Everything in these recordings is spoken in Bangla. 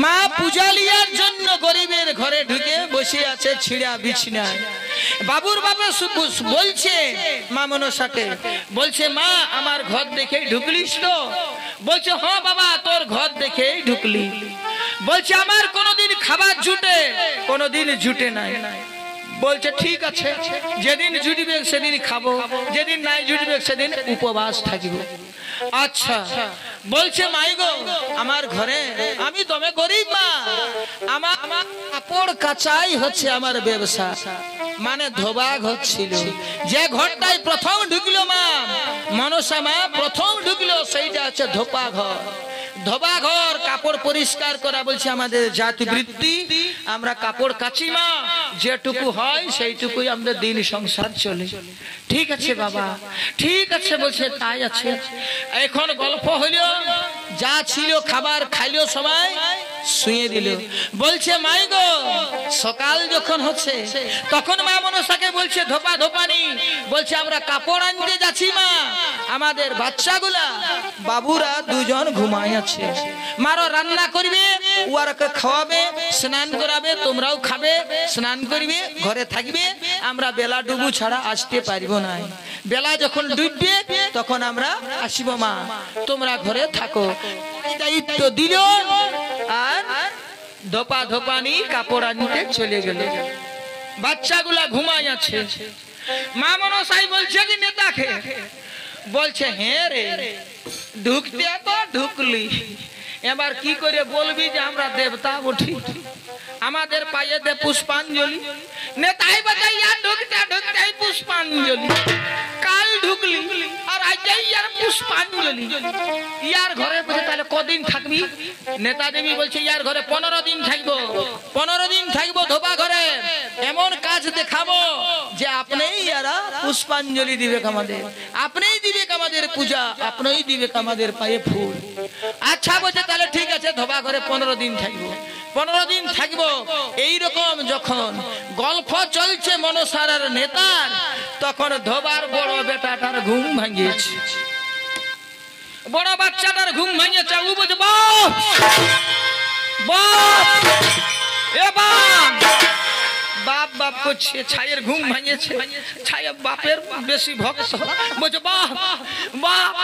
মা পূজা লিয়ার জন্য গরিবের ঘরে ঢুকে বসে আছে ছিঁড়া বিছনায়। বাবুর বাবা বলছে মা মনসাকে, বলছে মা আমার ঘর দেখেই ঢুকলিস তো? বলছে হ্যাঁ বাবা তোর ঘর দেখেই ঢুকলি। বলছে আমার কোনোদিন খাবার জুটে, কোনোদিন জুটে নাই। বলছে ঠিক আছে, যেদিন জুটবে সেদিন খাবো, যেদিন নাই জুটবে সেদিন উপবাস থাকবো। আচ্ছা। বলছে মাই গো আমার ঘরে আমি তবে গরিব মা, আমার কাপড় কাচাই হচ্ছে আমার ব্যবসা, মানে ধোবা ঘর ছিল। যে ঘরটাই প্রথম ঢুকলো মা মনসা মা প্রথম ঢুকলো সেইটা হচ্ছে ধোপা ঘর। ধোবা ঘর কাপড় পরিষ্কার করা বলছে আমাদের জাতি বৃত্তি, আমরা কাপড় কাচি মা, যেটুকু হয় সেইটুকুই আমাদের দিন সংসার চলে। ঠিক আছে বাবা, ঠিক আছে। বলছে তাই আছে। এখন গল্প হইলো, যা ছিল খাবার খাইলো সবাই, শুয়ে দিল। বলছে মাই গো সকাল যখন হচ্ছে তখন মা মনসাকে বলছে ধোপা ধোপানি, বলছে আমরা কাপড় আনতে যাচ্ছি মা, আমাদের বাচ্চাগুলা বাবুরা দুজন ঘুমায় আছে, মারো রান্না করবে, ওয়ারকে খাওয়াবে, স্নান করাবে, তোমরাও খাবে, স্নান করবে, ঘরে থাকবে, আমরা বেলা ডুবু ছাড়া আসতে পারবো না। বেলা যখন ডুববে তখন আমরা আসিব মা, তোমরা ঘরে থাকো। দায়িত্ব দিল আর ধোপা ধোপানি কাপড় আনতে চলে গেল। বাচ্চাগুলা ঘুমায় আছে। মা মনসাই বলছে কি নেতাকে, বলছে হ্যাঁ রে ঢুকতে তো ঢুকলি, এবার কি করে বলবি যে আমরা দেবতা উঠি, আমাদের পায়ে দে পুষ্পাঞ্জলি। নেতাই বাজাই আর ঢুকতে ঢুকতে পুষ্পাঞ্জলি, কাল ঢুকলি আর আজই আর পুষ্পাঞ্জলি। ইয়ার ঘরে বসে তাহলে কদিন থাকবি? নেতা দেবী বলছে ইয়ার ঘরে 15 দিন থাকবো, 15 দিন থাকবো ধোপা ঘরে, এমন কাজ দেখাবো যে আপনিই ইয়ারা পুষ্পাঞ্জলি দিবে আমাদের, আপনিই দিবে আমাদের পূজা, আপনিই দিবে আমাদের পায়ে ফুল। আচ্ছা বলছে তাহলে ঠিক আছে ধোপা ঘরে 15 দিন থাকবো, 15 দিন থাকবো। এইরকম যখন গল্প চলছে মনসার নেতার, তখন ধোবার বড় বেটাটার ঘুম ভাঙিয়েছে, বড় বাচ্চাটার ঘুম ভাঙিয়েছে। ও বলছে বাপ বাপ এ বাপ, বাপ বাপ করছে, ছায়ের ঘুম ভাঙিয়েছে, ছায়া বাপের বেশি ভক্ত। বলছে বাপ বাপ।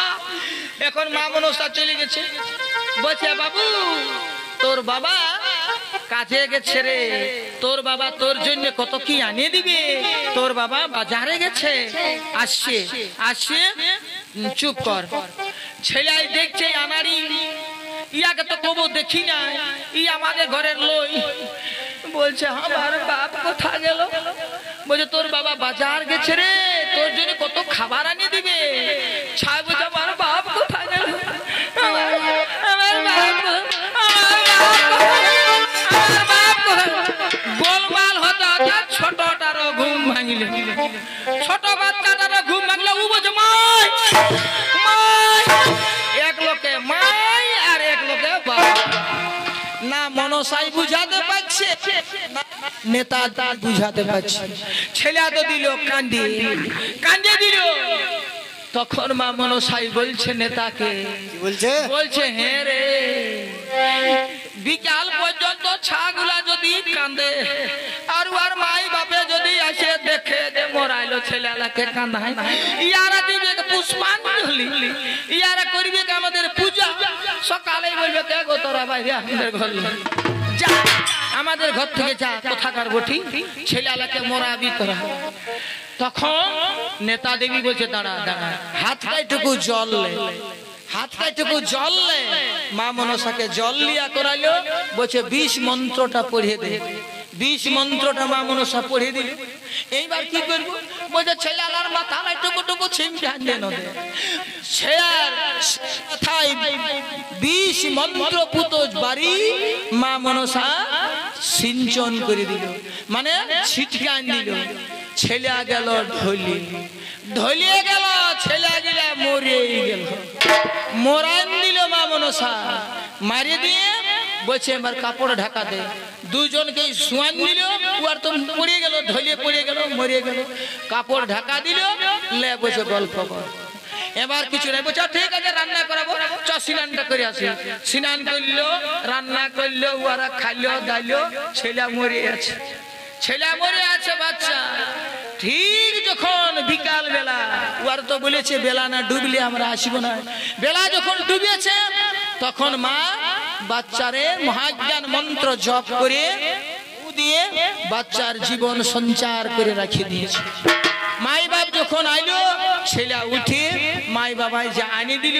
এখন মা মনসা চলে গেছে। বলছে বাবু তোর বাবা কাজে গেছে রে, তোর বাবা তোর জন্য কত কি আনিয়ে দিবে, তোর বাবা বাজারে গেছে, আসছে আসছে চুপ কর। ছেলে দেখছে আনারি, ইয়াকে তো কবু দেখি না, ই আমাদের ঘরের লই। বলছে আমার বাপ কোথা গেল? বলছে তোর বাবা বাজার গেছে রে, তোর জন্য কত খাবার আনিয়ে দিবে। ছাই বলছে আমার বাপ কোথা গেল, আমার বাপ গোলমাল হতে হতে ছোটটারও ঘুম ভাঙিলে, ছোট বাচ্চাটারও ঘুম ভাঙলে। ও বলছে মাই মাই, এক লোকে মাই আর এক লোকে বাপ। না মনসাই বুঝাতে পারছে, নেতা তার বুঝাতে পারছে। ছেলে তো দিল কান্দে কান্দে দিল। তখন মা মনসাই বলছে নেতাকে, বলছে হ্যাঁ রে বিকাল পর্যন্ত ছাগুলা যদি কান্দে আর ওর মাই বাপে যদি আসে দেখে যে মরাইলো ছেলেলাকে কান্দায়, ইয়ারা দিবে পুষ্পাঞ্জলি, ইয়ারা করবে আমাদের পূজা। সকালে বলবে কে গো তোরা বাইরে আমাদের ঘর যা, আমাদের ঘর থেকে যা, কোথাকার বটি, ছেলেলাকে মরাবি তোরা। তখন নেতা দেবী বলছে দাঁড়া দাঁড়া, হাত কাইটুকু জল লে, হাত কাইটুকু জল লে। মা মনসাকে জল লিয়া করাইলো। বলছে 20 মন্ত্রটা পড়িয়ে দে। 20 মন্ত্রটা মা মনসা পড়িয়ে দিল। এইবার কি করবো? বলছে ছেলেলার মাথায় টুকু টুকু ছিমটা দেন, ছেয়ার মাথায় 20 মন্ত্র পুত বাড়ি মা মনসা সিঞ্চন করে দিল, মানে ছিটকান দিল। ছেলে গেল ঢলি, ঢলিয়ে গেল, ছেলে গেলে মরিয়ে গেল। মরান দিল মা মনসা, মারিয়ে দিয়ে বলছে এবার কাপড় ঢাকা দে। দুজনকে শোয়ান দিল, আর তো পড়ে গেল, ঢলিয়ে পড়ে গেল, মরিয়ে গেল। কাপড় ঢাকা দিল, লে বসে গল্প কর। এবার কিছু নাই, বলছে ঠিক আছে রান্না করাবো, চ স্নানটা করে আসি। স্নান করলো, রান্না করলো, ওরা খাইলো দাইলো, ছেলে মরে আছে। ছেলে মরে আছে বাচ্চা। ঠিক যখন বিকাল বেলা, ওর তো বলেছে বেলা না ডুবলে আমরা আসবো না। বেলা যখন ডুবেছে তখন মা বাচ্চারে মহাজ্ঞান মন্ত্র জপ করে দিয়ে বাচ্চার জীবন সঞ্চার করে রাখি দিয়েছে। মাই বাপ যখন আইলো, ছেলে উঠে মাই বাবাই যা আনি দিল,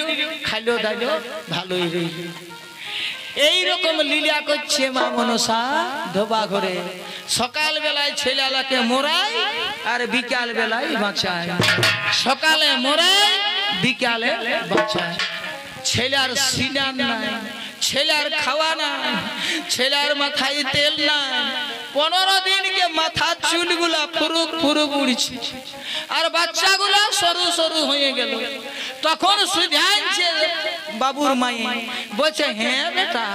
খাইলো দাইলো, ভালোই রইল। এইরকম লীলা করছে মা মনসা ধোবা ঘরে। সকাল বেলায় ছেলেলাকে মোরায় আর বিকাল বেলায় বাঁচায়। সকালে মোরায়, বিকালে বাঁচায়। ছেলের সিনান নাই, ছেলের খাওয়া নাই, ছেলের মাথায় তেল নাই। 15 দিনকে মাথার চুলগুলা ফুরুক ফুরুক উড়ছে, আর বাচ্চাগুলা সরু সরু হয়ে গেল। তখন সুঝাইছে বাবুর মায়ে, বলছে হ্যাঁ বেটা,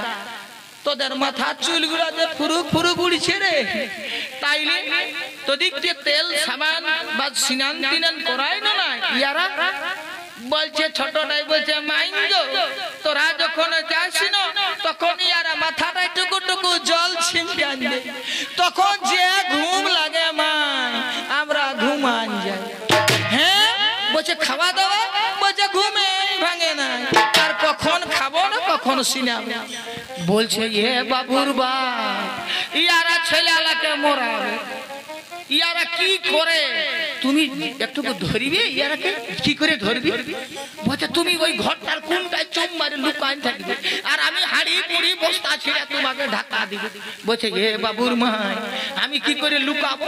তোদের মাথার চুলগুলা যে ফুরুক ফুরুক উড়ছে রে, তাইলে তোদিকে তেল সাবান বা স্নান টিনান করাই না। ইয়ারা বলছে ছোটটাই বলছে মাইন্দ, তোরা যখন যাস না তখন ইয়ারা মাথাটায় টুকু টুকু জল ছিনকে আনবে, তখন যে ঘুম লাগে মা, আমরা ঘুমান যাই। হ্যাঁ বলছে খাওয়া দাওয়া, বলছে ঘুমে ভাঙে না, আর কখন খাবো না কখন সিনাবো। বলছে এ বাবুর বাপ, ইয়ারা ছেলেলাকে মোরাবে, ইয়ারা কি করে তুমি একটু ধরবে, ইয়ারাকে কি করে ধরবি? বলছে তুমি ওই ঘরটার কোনটায় চোখ মারে লুকান থাকবে, আর আমি হাড়ি পুড়ি বস্তা ছিঁড়ে তোমাকে ঢাকা দিব। বলছে এ বাবুর মা, আমি কি করে লুকাবো?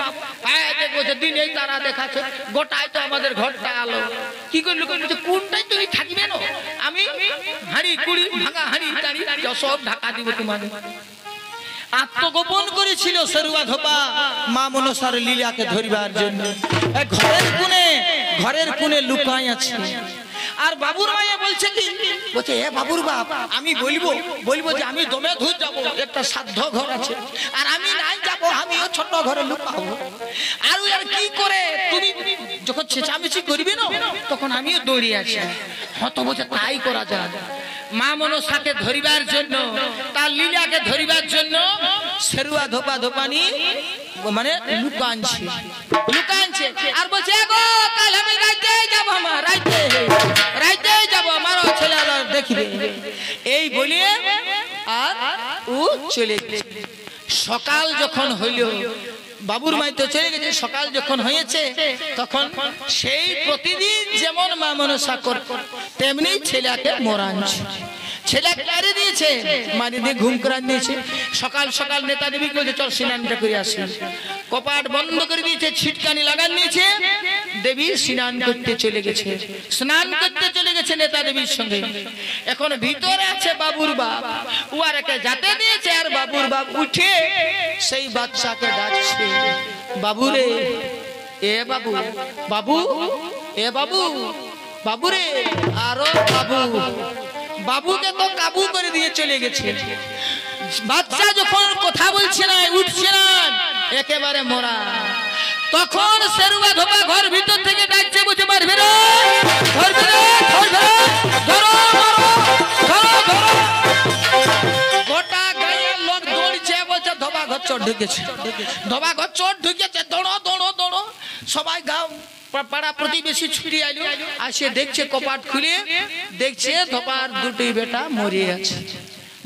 বলছে দিনে তারা দেখাচ্ছে, গোটায় তো আমাদের ঘরটা আলো, কি করে লুকাবো? বলছে কোনটায় তুমি থাকবে না, আমি হাড়ি কুড়ি ভাঙা হাড়ি টাড়ি সব ঢাকা দিব তোমাদের। আত্মগোপন করেছিল সরুয়া ধোপা মা মনসার লীলাকে ধরিবার জন্য। ঘরের কোণে লুকাই আছে। আর বাবুর মায়ে বলছে কি, বলছে এ বাবুর বাপ, আমি বলবো যে আমি দমে ধুর যাবো, একটা সাধ্য ঘর আছে, আর আমি নাই যাবো, আমিও ছোট ঘরে লুকাবো। আর আর কি করে তুমি যখন চেঁচামেচি করবি না, তখন আমিও দৌড়িয়ে আসি। হত বলছে তাই করা যায়। মা মনসাকে ধরিবার জন্য, তার লীলাকে ধরিবার জন্য সেরুয়া ধোপা ধোপানি মানে লুকানছে। আর বলছে গো কাল আমি রাইতে যাবো, আমার রাইতে যাবো, আমারও ছেলে দেখবে। এই বলে আর ও চলে গেছে। সকাল যখন হইল, বাবুর মাই তো চলে গেছে, সকাল যখন হয়েছে তখন সেই প্রতিদিন যেমন মা মনসা করত তেমনি ছেলেকে মোরানছে। ছেলে কারে দিয়েছে, মানে দিয়ে ঘুম করান দিয়েছে। সকাল সকাল নেতা দেবী বলছে চল স্নানটা করে আসি। কপাট বন্ধ করে দিয়েছে, ছিটকানি লাগান দিয়েছে। দেবী স্নান করতে চলে গেছে, নেতা দেবীর সঙ্গে। এখন ভিতরে আছে বাবুর বাপ, উয়ারকে যাতে দিয়েছে। আর বাবুর বাপ উঠে সেই বাচ্চাকে ডাকছে, বাবু রে, এ বাবু, বাবু, এ বাবু, বাবু রে, আরো বাবু। বাবুকে তো কাবু করে দিয়ে চলে গেছে। বাচ্চা যখন কথা বলছে না, উঠছে না, একেবারে মরা। তখন সেরুয়া ধোপা ঘর ভিতর থেকে ডাকছে, বলছে মারবে রে, ধরবে রে, ধরো, গোটা গায়ের লোক দৌড়ছে। বলছে ধোপা ঘর চোর ঢুকেছে, দৌড়ো। সবাই গাও পাড়া প্রতিবেশী ছুটি আইলো, আসে দেখছে কপাট খুলে, দেখছে ধোপার দুটি বেটা মরে আছে,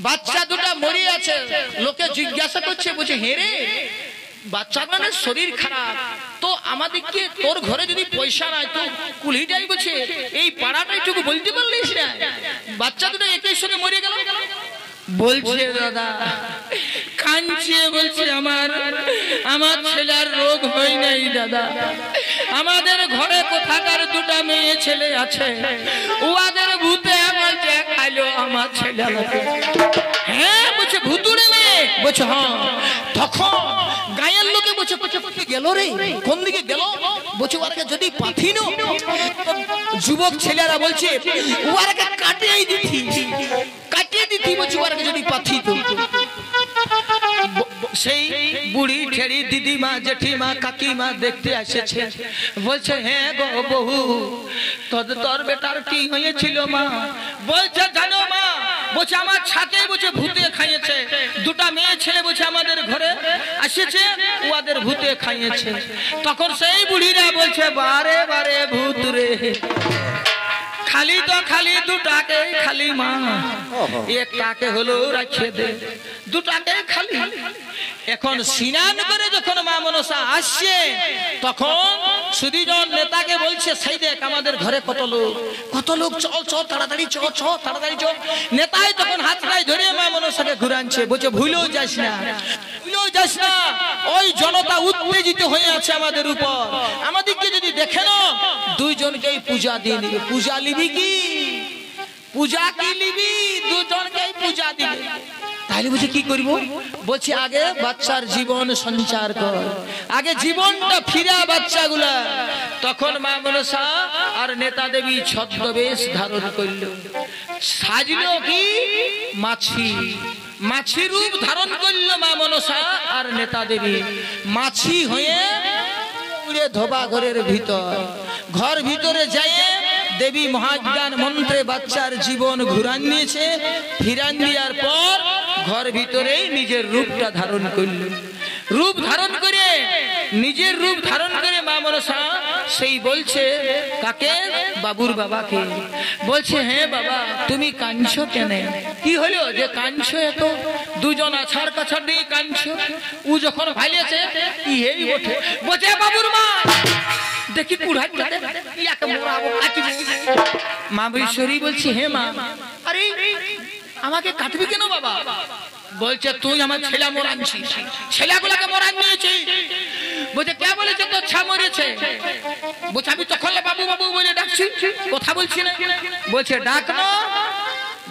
বাচ্চা দুটা মরে আছে। লোকে জিজ্ঞাসা করছে, বলছে হে রে, বাচ্চা মানে শরীর খারাপ, তো আমাদেরকে তোর ঘরে যদি পয়সা নাই তো কুলিটাই বলছে এই পাড়াটা একটু বলতে পারলিস না, বাচ্চা দুটো একই সঙ্গে মরে গেল। বলছে দাদা কাঁদছে, বলছে আমার ছেলের রোগ হয় নাই দাদা, আমাদের ঘরে কোথাকার দুটা মেয়ে ছেলে আছে, ওদের ভূতে বলছে খাইলো আমার ছেলে। হ্যাঁ বলছে ভুতুড়ে মেয়ে, বলছে হ্যাঁ। তখন গায়ের লোকে বলছে গেল রে, কোন দিকে গেল? বলছে ওরাকে যদি পাঠিনো, যুবক ছেলেরা বলছে ওরাকে কাটিয়ে দিতি, বলছে ওরাকে যদি পাঠিত। সেই বুড়ি ঠেড়ি দিদিমা জেঠিমা কাকিমা দেখতে এসেছে। বলছে হ্যাঁ গো বহু, তোর বেটার কি হয়েছিল মা? বলছে জানো মা, বলছে আমার ছাতে বলছে ভূতে খাইয়েছে, দুটা মেয়ে ছেলে বলছে আমাদের ঘরে আসেছে, ওদের ভূতে খাইয়েছে। তখন সেই বুড়িরা বলছে বারে বারে ভূত রে, খালি তো খালি দুটাকে খালি মা, একটাকে হলো রাখে দে, দুটাকে খালি। এখন স্নান করে যখন মা মনসা আসছে, তখন সুধীজন নেতাকে বলছে সেই দেখ আমাদের ঘরে কত লোক, চল চল তাড়াতাড়ি চ তাড়াতাড়ি চ। নেতাই তখন হাতটাই ধরে মা মনসাকে ঘুরাচ্ছে, বলছে ভুলেও যাস না, ভুলেও যাস না, ওই জনতা উত্তেজিত হয়ে আছে আমাদের উপর, আমাদেরকে যদি দেখে না দুইজনকেই পূজা দিয়ে নিবে। পূজা লিবি কি? পূজা কি লিবি? দুজনকেই পূজা দিবে। তাহলে বুঝে কি করব? বলছে আগে বাচ্চার জীবন সঞ্চার কর, আগে জীবনটা ফিরা বাচ্চাগুলা। তখন মা মনসা আর নেতা দেবী ছদ্মবেশ ধারণ করল, সাজলো কি মাছি, মাছি রূপ ধারণ করল মা মনসা আর নেতা দেবী। মাছি হয়ে উড়ে ধোবা ঘরের ভিতর, ঘর ভিতরে যায় দেবী মহাজ্ঞান মন্ত্রে বাচ্চার জীবন ঘুরান নিয়েছে। ফিরান দেওয়ার পর ঘর ভিতরেই নিজের রূপটা ধারণ করল। রূপ ধারণ করে নিজের রূপ ধারণ করে মা মনসা সেই বলছে কাকে? বাবুর বাবাকে। বলছে হ্যাঁ বাবা তুমি কাঁদছো কেন? কি হলো যে কাঁদছো? এত দুজন আছাড় কাছাড় দিয়ে কাঁদছো? ও যখন ভাইলেছে এই ওঠে, বলছে বাবুর মা দেখি কুড়াই ইয়াকে মোড়াবো কাটিব। মা বৈশ্বরী বলছি হে মা, আরে আমাকে কাটবি কেন বাবা? বলছে তুই আমার ছেলে মরানছিস, ছেলেগুলাকে মরান নিয়েছিস। বলছে কে বলেছে তোর ছা মরেছে? বলছে আমি তখন বাবু বাবু বলে ডাকছি, কথা বলছি না। বলছে ডাক না।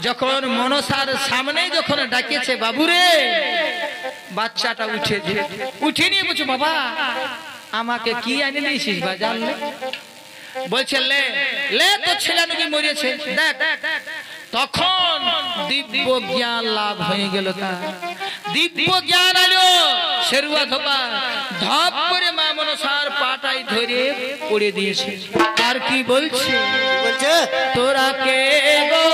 যখন মনসার সামনে যখন ডাকেছে বাবুরে, বাচ্চাটা উঠেছে, উঠে নিয়ে বলছে বাবা আমাকে কি আনি দিয়েছিস বাজার? বলছে লে লে তোর ছেলে নাকি মরেছে দেখ। তখন দিব্য জ্ঞান লাভ হয়ে গেল, তার দিব্য জ্ঞান আলো সেরুয়া ধোপা ধপ করে মা মনসার পাটাই ধরে পড়ে দিয়েছে। আর কি বলছে? বলছে তোরা কে গো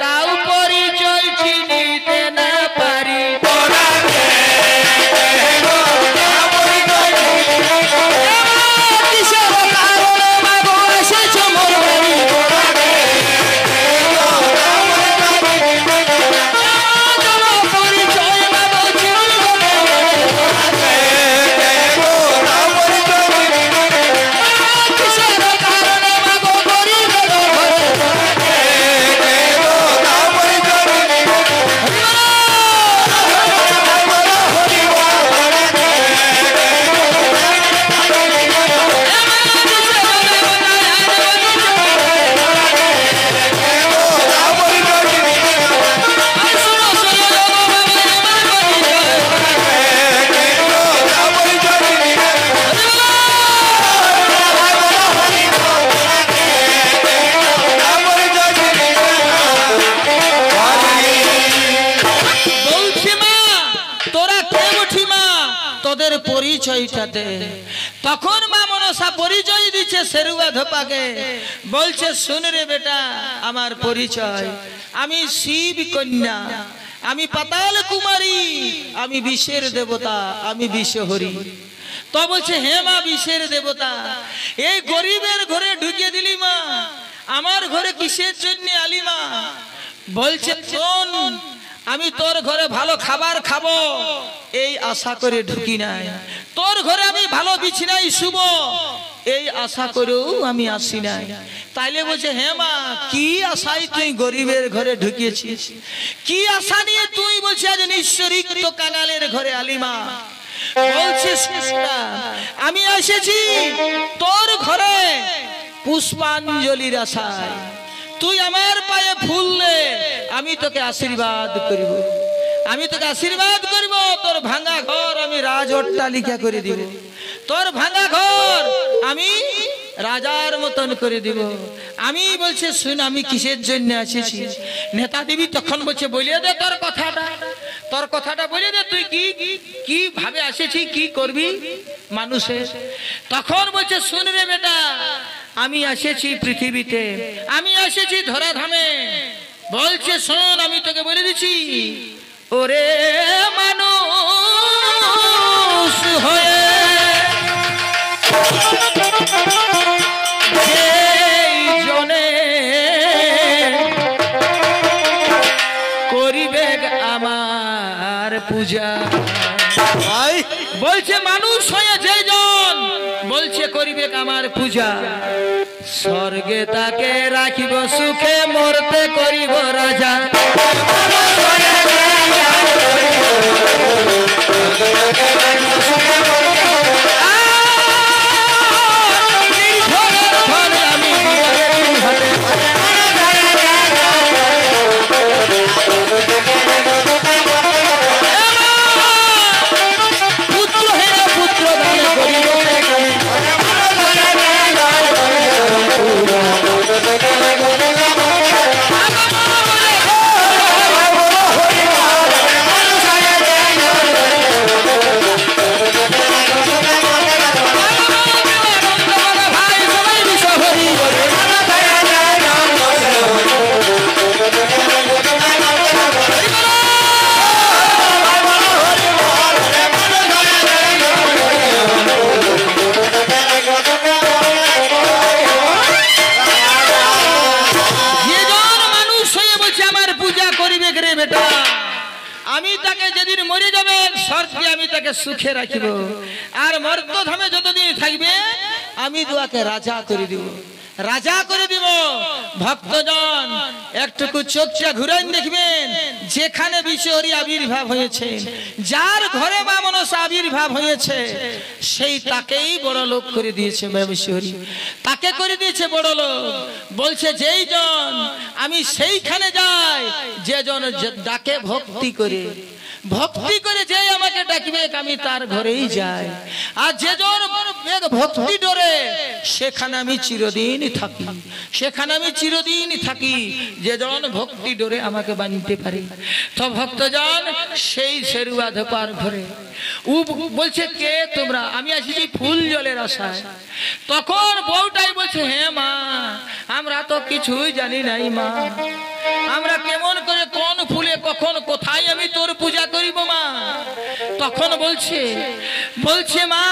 দাও পরিচয় চিনিতে না পারি, তোরা কে গো দাও পরিচয় কিসের কারণে মাগো এসেছো মোর বাড়ি, তোরা কে গো দাও পরিচয় মাগো চিনিতে না পারি, তোরা কে গো দাও পরিচয় কিসের কারণে মাগো গরিব ঘরে, তোরা কে গো দাও পরিচয় পরিচয়টাতে। তখন মা মনসা পরিচয় দিচ্ছে সেরুয়া ধোপাকে, বলছে শুন রে বেটা আমার পরিচয়, আমি শিব কন্যা, আমি পাতাল কুমারী, আমি বিষের দেবতা, আমি বিষহরি। তো বলছে হে মা বিষের দেবতা, এই গরিবের ঘরে ঢুকে দিলি মা, আমার ঘরে কিসের জন্য আলি মা? বলছে শোন আমি তোর ঘরে ভালো খাবার খাবো এই আশা করে ঢুকি নাই, তোর ঘরে আমি ভালো বিছানায় শুব এই আশা করেও আমি আসি নাই। তাইলে বলছে হে মা কি আশায় তুই গরিবের ঘরে ঢুকিয়েছিস, কি আশা নিয়ে তুই বলছে আজ নিঃস্বরিক্ত কাঙালের ঘরে আলিমা? বলছিস আমি এসেছি তোর ঘরে পুষ্পাঞ্জলির আশায়, তুই আমার পায়ে ফুল দে আমি তোকে আশীর্বাদ করিব, আমি তোকে আশীর্বাদ করিব, তোর ভাঙা ঘর আমি রাজ অট্টালিকা করে দিব, তোর ভাঙা ঘর আমি রাজার মতন করে দিব। আমি বলছে শুন আমি কিসের জন্য এসেছি? নেতা দেবী তখন বলছে বলিয়ে দে তোর কথাটা। তোর কথাটা বলে দে, তুই কি কি ভাবে আসেছি, কি করবি মানুষে। তখন বলছে, শুন রে বেটা, আমি আসেছি পৃথিবীতে, আমি আসেছি ধরাধামে। বলছে, শোন, আমি তোকে বলে দিচ্ছি, ওরে মানুষ হয়ে যেই জনে করিবে আমার পূজা। বলছে, মানুষ হয়ে যেই জন বলছে করিবে আমার পূজা, স্বর্গে তাকে রাখিব সুখে, মরতে করিব রাজা। আমি তাকে যেদিন মরে যাবে স্বর্গে আমি তাকে সুখে রাখিব, আর মর্তধামে যতদিন থাকবে আমি দুয়াকে রাজা করে দিব, রাজা করে দিব। ভক্তজন একটুকু চোখটা ঘুরান দেখবেন, যেখানে বিশ্বহরি আবির্ভাব হয়েছে, যার ঘরে মা মনসা আবির্ভাব হয়েছে, সেই তাকেই বড় লোক করে দিয়েছে বিশ্বহরি, তাকে করে দিয়েছে বড় লোক। বলছে, যেই জন আমি সেইখানে যাই, যে জন ডাকে ভক্তি করে, ভক্তি করে যে আমাকে ডাকবে আমি তার ঘরেই যাই, আর যে জন ভক্তি ডরে সেখানে আমি চিরদিন থাকি, সেখানে আমি চিরদিন থাকি, যে জন ভক্তি ডরে আমাকে বানিতে পারে। তো ভক্তজন সেই সেরুয়া ধোপার ঘরে ও বলছে, কে তোমরা? আমি আসিছি ফুল জলের আশায়। তখন বউটাই বলছে, হ্যাঁ মা, আমরা তো কিছুই জানি নাই মা, আমরা কেমন করে কোন ফুলে কখন কোথায় আমি তোর পূজা করিব মা। তখন বলছে, মা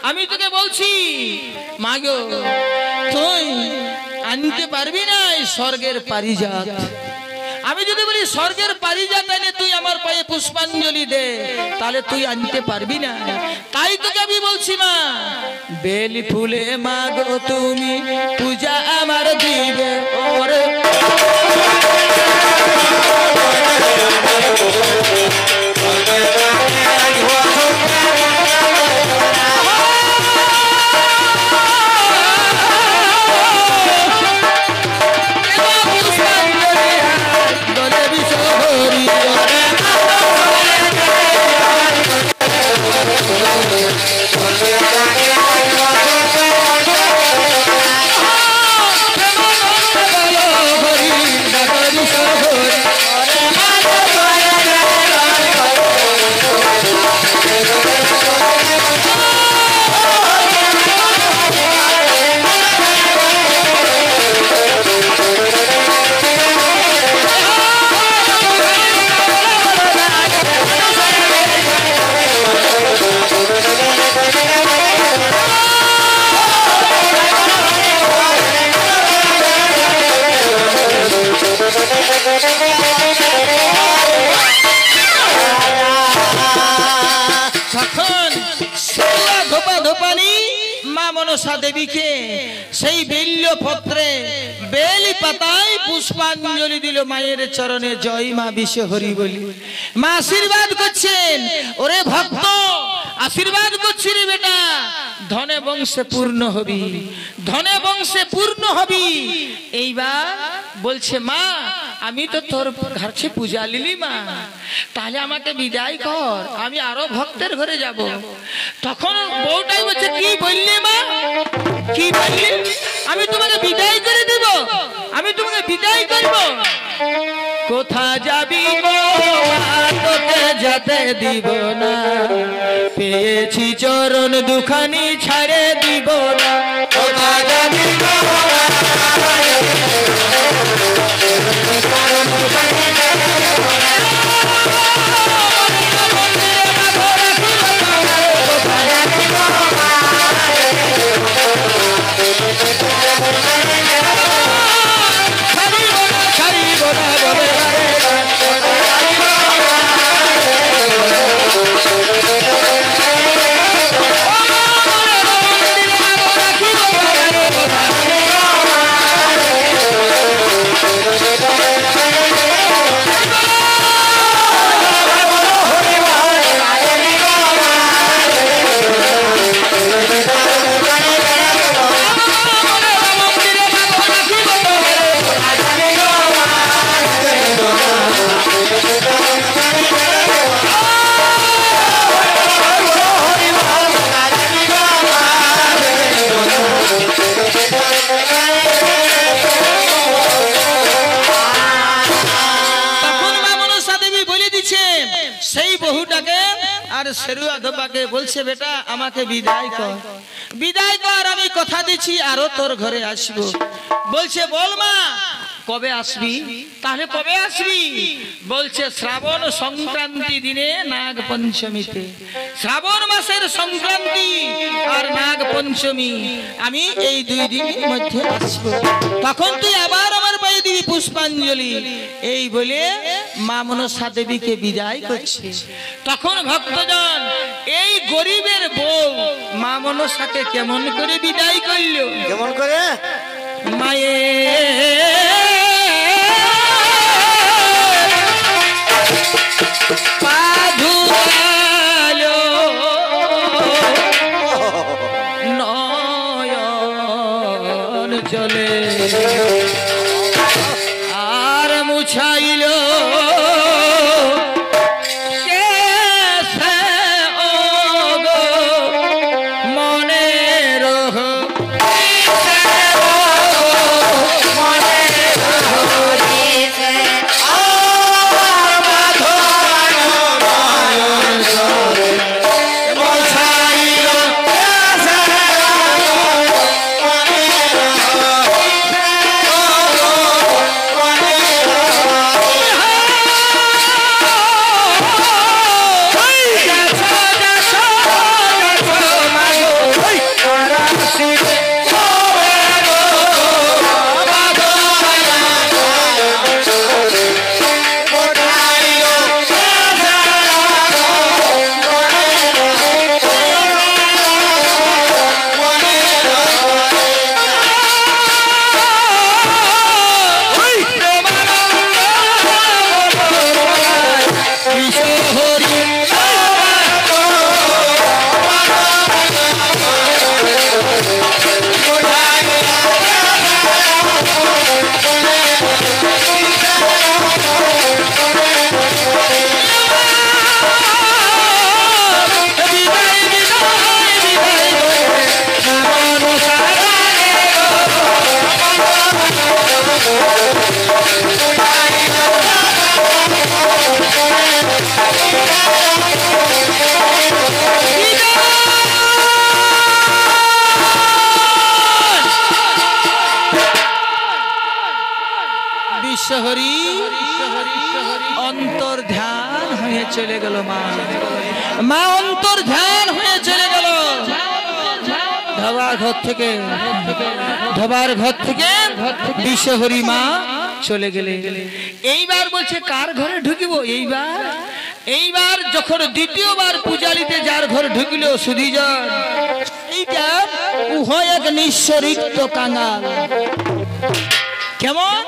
আমি তোকে বলছি, মা গো, তুই আনতে পারবি না এই স্বর্গের পারিজাত। আমি যদি বলি স্বর্গের পারিজাত এনে তুই আমার পায়ে পুষ্পাঞ্জলি দে, তাহলে তুই আনতে পারবি না। তাই তোকে আমি বলছি মা, বেলি ফুলে মা গো তুমি পূজা আমার দিবে, ওরে মনসা দেবীকে সেই বেল্য পত্রে বেলি পাতায় পুষ্পাঞ্জলি দিল, মায়ের চরণে জয় মা বিশ্বহরি বলি। মা আশীর্বাদ করছেন, ওরে ভক্ত আশীর্বাদ করছি রে বেটা, ধনে বংশে পূর্ণ হবি, ধনে বংশে পূর্ণ হবি। এইবার বলছে, মা আমি তো তোর ঘরে পূজা লিলি মা, তাহলে আমাকে বিদায় কর, আমি আরো ভক্তের ঘরে যাব। তখন বউটাই বলছে, কি বললি মা, কি বললি? আমি তোমাকে বিদায় করে দেব, আমি তোমাকে বিদায় করব। কোথা যাবি গো তোকে যেতে দিব না, পেয়েছি চরণ দুখানি ছাড়ে দিব না। বলছে বেটা আমাকে বিদায় কর, বিদায় কর, আমি কথা দিচ্ছি আরো তোর ঘরে আসবো। বলছে বল মা কবে আসবি? তাহলে কবে আসবি? বলছে শ্রাবণ সংক্রান্তি দিনে নাগ পঞ্চমীতে, শ্রাবণ মাসের সংক্রান্তি আর নাগ পঞ্চমী, আমি এই 2 দিনের মধ্যে আসবো। তখন তুই আবার আমার পায়ে দিবি পুষ্পাঞ্জলি। এই বলে মা মনসা দেবীকে বিদায় করছে। তখন ভক্তজন এই গরিবের বউ মা মনসাকে কেমন করে বিদায় করলো? কেমন করে? পাধুয়ালো নয়ন জলে আর মুছাইল বিশ্বহরি অন্তর ধ্যান হয়ে চলে গেল। মা অন্তর ধ্যান হয়ে চলে গেল। ধবার ঘর থেকে বিশ্বহরি মা চলে গেলে। এইবার বলছে কার ঘরে ঢুকিব? এইবার যখন দ্বিতীয়বার পূজালিতে যার ঘরে ঢুকিল সুধীজন, এইটা উভয় এক নিঃস্বরিক্ত কাঙাল। কেমন?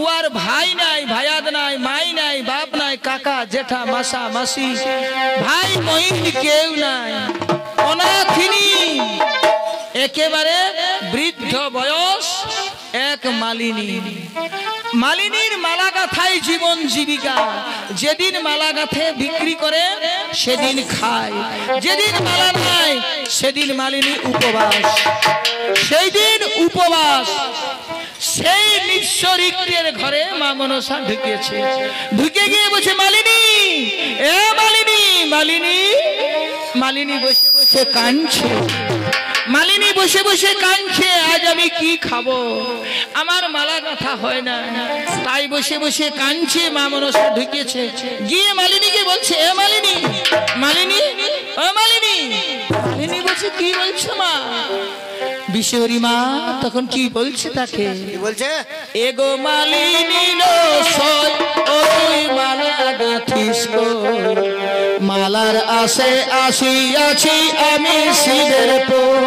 ওর ভাই নাই, ভাইয়াদ নাই, মাই নাই, বাপ নাই, কাকা জেঠা মাসা মাসি ভাই বহিন কেউ নাই, অনাথিনী, একেবারে বৃদ্ধ বয়স এক মালিনী। মালিনীর মালা গাঁথাই জীবন জীবিকা। যেদিন মালা গাঁথে বিক্রি করে সেদিন খায়, যেদিন মালা নাই সেদিন মালিনী উপবাস, সেই দিন উপবাস। সেই নিঃস্বরিক্তের ঘরে মা মনসা ঢুকেছে। ঢুকে গিয়ে বলছে মালিনী, এ মালিনী বসে বসে কাঁদছে, মালিনী বসে বসে কাঁদছে, আজ আমি কি খাবো, আমার মালা গাঁথা হয় না, তাই বসে বসে কাঁদছে। মা মনসা ঢুকেছে, গিয়ে মালিনীকে বলছে, এ মালিনী, মালিনী, ও মালিনী। মালিনী বলছে, কি বলছো মা? বিশ্বরী মা তখন কি বলছে তাকে, বলছে, এগো মালিনী লো সই, ও তুই মালা গাঁথিস কই, মালার আসে আসিয়াছি আমি শিবের পর।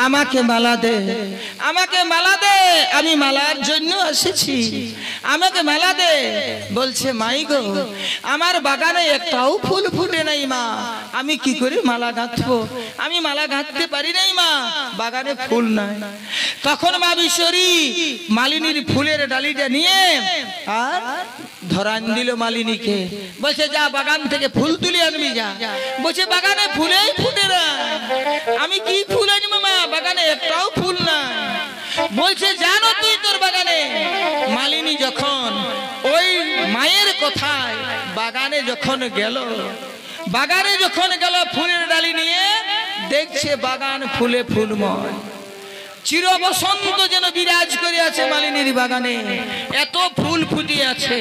আমাকে মালা দে, আমাকে মালা দে, আমি মালার জন্য এসেছি, আমাকে মালা দে। বলছে, মাই গো, আমার বাগানে একটাও ফুল ফুটে নাই মা, আমি কি করে মালা গাঁথবো, আমি মালা গাঁথতে পারি নাই মা, বাগানে ফুল নাই। তখন মা বিশ্বরী মালিনীর ফুলের ডালিটা নিয়ে আর ধরান দিল মালিনীকে, বলছে, যা বাগান থেকে ফুল তুলে আনবি যা। বলছে, বাগানে ফুলেই ফুটে না, আমি কি ফুল আনবো মা, বাগানে একটাও ফুল না। বলছে, জানো তুই তোর বাগানে। মালিনী যখন ওই মায়ের কথায় বাগানে যখন গেল, বাগানে যখন গেল ফুলের ডালি নিয়ে, দেখছে বাগান ফুলে ফুলময়, চির বসন্ত যেন বিরাজ করে আছে মালিনীর বাগানে, এত ফুল ফুটে আছে।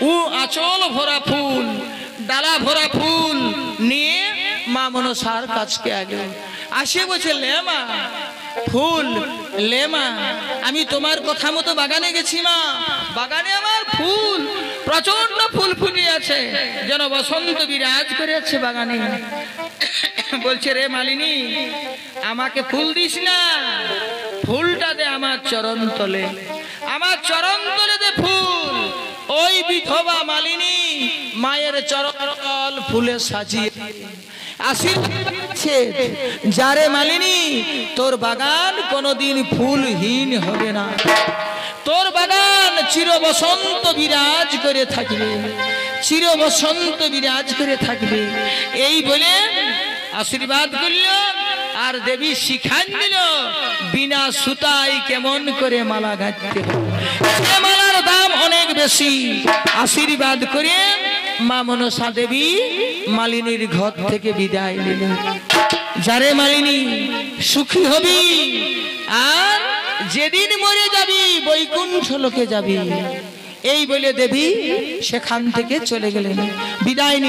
ও আঁচল ভরা ফুল, ডালা ভরা ফুল নিয়ে মা মনসার কাছকে আগে আসে, বলছে, লে মা ফুল, লে মা, আমি তোমার কথা মতো বাগানে গেছি মা, বাগানে আমার ফুল, প্রচন্ড ফুল ফুটে আছে, যেন বসন্ত বিরাজ করে আছে বাগানে। বলছে, রে মালিনী, আমাকে ফুল দিস না, ফুলটা দে আমার চরণ তলে, আমার চরণ তলে দে ফুল। ওই বিধবা মালিনী মায়ের চরণ ফুলে সাজিয়ে আশীর্বাদ, যারে মালিনী তোর বাগান কোনোদিন ফুলহীন হবে না, তোর বাগান চির বসন্ত বিরাজ করে থাকবে, চির বসন্ত বিরাজ করে থাকবে। এই বলে আশীর্বাদ করল, আর দেবী শিখান দিল বিনা সুতায় কেমন করে মালা গাঁথতে হবে, মালার দাম অনেক বেশি। আশীর্বাদ করে মা মনসা দেবী মালিনীর ঘর থেকে বিদায় নিলেন। যারে মালিনী সুখী হবি, আর যেদিন মরে যাবি বৈকুণ্ঠ লোকে যাবি, এই বলে দেবী সেখান থেকে চলে গেলেন, বিদায় নিয়ে।